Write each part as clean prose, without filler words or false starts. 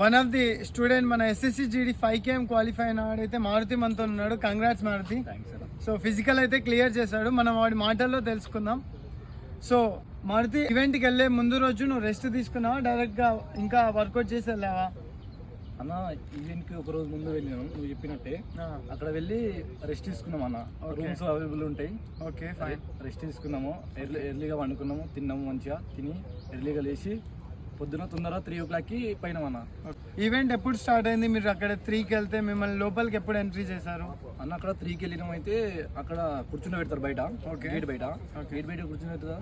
One of the student మన SSC GD 5KM qualify అయిన వాడైతే మారుతి మనతో ఉన్నాడు. కంగ్రాట్స్ మారుతి. సో ఫిజికల్ అయితే క్లియర్ చేశాడు. మనం వాడి మాటల్లో తెలుసుకుందాం. సో మారుతి, ఈవెంట్కి వెళ్ళే ముందు రోజు నువ్వు రెస్ట్ తీసుకున్నావా, డైరెక్ట్గా ఇంకా వర్కౌట్ చేసి వెళ్ళావా? అన్న ఈవెంట్కి ఒక రోజు ముందు వెళ్ళినాం, నువ్వు చెప్పినట్టే. అక్కడ వెళ్ళి రెస్ట్ తీసుకున్నాం అన్న. రూమ్స్ అవైలబుల్ ఉంటాయి. Okay, fine. రెస్ట్ తీసుకున్నాము, ఎర్లీగా వండుకున్నాము, తిన్నాము, మంచిగా తిని ఎర్లీగా లేచి పొద్దున తొందరగా 3 o'clockకి పోయినాం అన్న. ఈవెంట్ ఎప్పుడు స్టార్ట్ అయింది? మీరు అక్కడ 3కి వెళ్తే మిమ్మల్ని లోపలికి ఎప్పుడు ఎంట్రీ చేశారు అన్న? అక్కడ 3కి వెళ్ళినాం. అయితే అక్కడ కూర్చుని పెడతారు బయట, గేట్ బయట. గేట్ బయట కూర్చుని పెడతా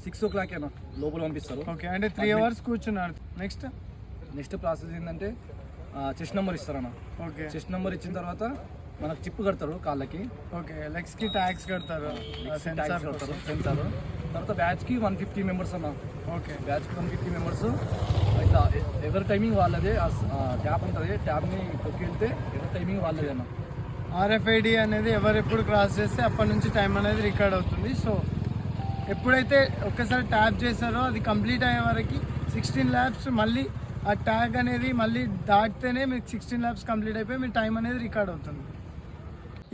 6 o'clock అన్న లోపల పంపిస్తారు. ఓకే, అంటే 3 hours కూర్చున్నారు. నెక్స్ట్ ప్రాసెస్ ఏంటంటే చెస్ట్ నెంబర్ ఇస్తారన్న. ఓకే, చెస్ట్ నెంబర్ ఇచ్చిన తర్వాత మనకు చిప్ కడతారు కాళ్ళకి. ఓకే, లెగ్స్కి ట్యాగ్స్ కడతారు, సెన్సార్. తర్వాత బ్యాచ్కి 150 members అన్న. ఓకే, బ్యాచ్కి 150 members. ఇట్లా ఎవరి టైమింగ్ వాళ్ళదే. ట్యాప్ ఉంటుంది, ట్యాప్ని తొక్కి వెళ్తే ఎవరి టైమింగ్ వాళ్ళదే అన్న. RFID అనేది ఎవరెప్పుడు క్రాస్ చేస్తే అప్పటి నుంచి టైం అనేది రికార్డ్ అవుతుంది. సో ఎప్పుడైతే ఒక్కసారి ట్యాప్ చేశారో అది కంప్లీట్ అయ్యే వరకు 16 laps మళ్ళీ ఆ ట్యాగ్ అనేది మళ్ళీ దాటితేనే మీకు 16 laps కంప్లీట్ అయిపోయి మీ టైం అనేది రికార్డ్ అవుతుంది.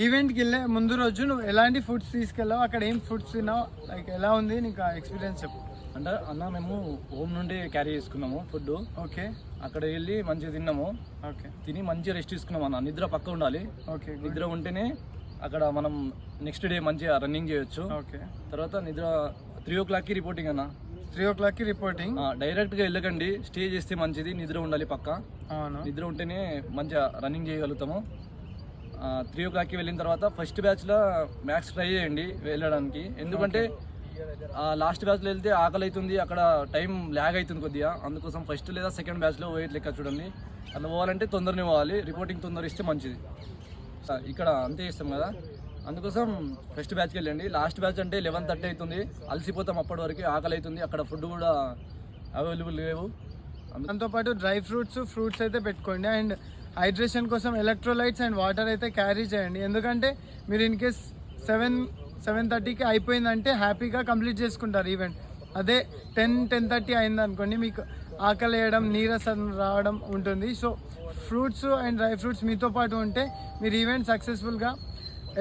ఈవెంట్కి వెళ్ళే ముందు రోజు నువ్వు ఎలాంటి ఫుడ్స్ తీసుకెళ్ళావు, అక్కడ ఏం ఫుడ్స్ తిన్నావు, లైక్ ఎలా ఉంది నీకు ఆ ఎక్స్పీరియన్స్ చెప్పు. అంటే అన్న మేము హోమ్ నుండి క్యారీ చేసుకున్నాము ఫుడ్. ఓకే, అక్కడ వెళ్ళి మంచిగా తిన్నాము. ఓకే, తిని మంచిగా రెస్ట్ తీసుకున్నాం అన్న. నిద్ర పక్క ఉండాలి. ఓకే, నిద్ర ఉంటేనే అక్కడ మనం నెక్స్ట్ డే మంచిగా రన్నింగ్ చేయొచ్చు. ఓకే, తర్వాత నిద్ర 3 o'clockకి రిపోర్టింగ్ అన్న. 3 o'clockకి రిపోర్టింగ్. డైరెక్ట్గా వెళ్ళకండి, స్టే చేస్తే మంచిది. నిద్ర ఉండాలి పక్క. నిద్ర ఉంటేనే మంచిగా రన్నింగ్ చేయగలుగుతాము. 3 o'clockకి వెళ్ళిన తర్వాత ఫస్ట్ బ్యాచ్లో మ్యాక్స్ ట్రై చేయండి వెళ్ళడానికి. ఎందుకంటే లాస్ట్ బ్యాచ్లో వెళ్తే ఆకలి అవుతుంది, అక్కడ టైం ల్యాగ్ అవుతుంది కొద్దిగా. అందుకోసం ఫస్ట్ లేదా సెకండ్ బ్యాచ్లో వెయిట్ లెక్క చూడండి. అట్లా పోవాలంటే తొందరనే పోవాలి. రిపోర్టింగ్ తొందర ఇస్తే మంచిది. ఇక్కడ అంతే ఇస్తాం కదా, అందుకోసం ఫస్ట్ బ్యాచ్కి వెళ్ళండి. లాస్ట్ బ్యాచ్ అంటే 11:30 అవుతుంది, అలసిపోతాం. అప్పటి వరకు ఆకలి అవుతుంది, అక్కడ ఫుడ్ కూడా అవైలబుల్ లేవు. దాంతోపాటు డ్రై ఫ్రూట్స్ అయితే పెట్టుకోండి. అండ్ హైడ్రేషన్ కోసం ఎలక్ట్రోలైట్స్ అండ్ వాటర్ అయితే క్యారీ చేయండి. ఎందుకంటే మీరు ఇన్ కేస్ 7:30కి అయిపోయిందంటే హ్యాపీగా కంప్లీట్ చేసుకుంటారు ఈవెంట్. అదే 10-10:30 అయింది అనుకోండి, మీకు ఆకలి వేయడం, నీరసం రావడం ఉంటుంది. So fruits and dry fruits మీతో పాటు ఉంటే మీరు ఈవెంట్ సక్సెస్ఫుల్గా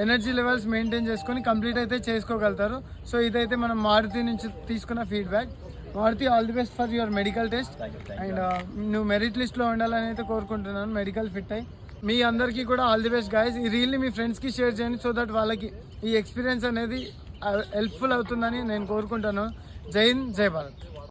ఎనర్జీ లెవెల్స్ మెయింటైన్ చేసుకొని కంప్లీట్ అయితే చేసుకోగలుగుతారు. సో ఇదైతే మనం మారుతి నుంచి తీసుకున్న feedback. Maruti, all the best for your medical test. And నువ్వు మెరిట్ లిస్ట్లో ఉండాలని అయితే కోరుకుంటున్నాను, మెడికల్ ఫిట్ అయ్యి. మీ అందరికీ కూడా ఆల్ ది బెస్ట్ గాయస్. ఈ రీల్ని మీ ఫ్రెండ్స్కి షేర్ చేయండి, సో దట్ వాళ్ళకి ఈ ఎక్స్పీరియన్స్ అనేది హెల్ప్ఫుల్ అవుతుందని నేను కోరుకుంటాను. జై హింద్, జై భారత్.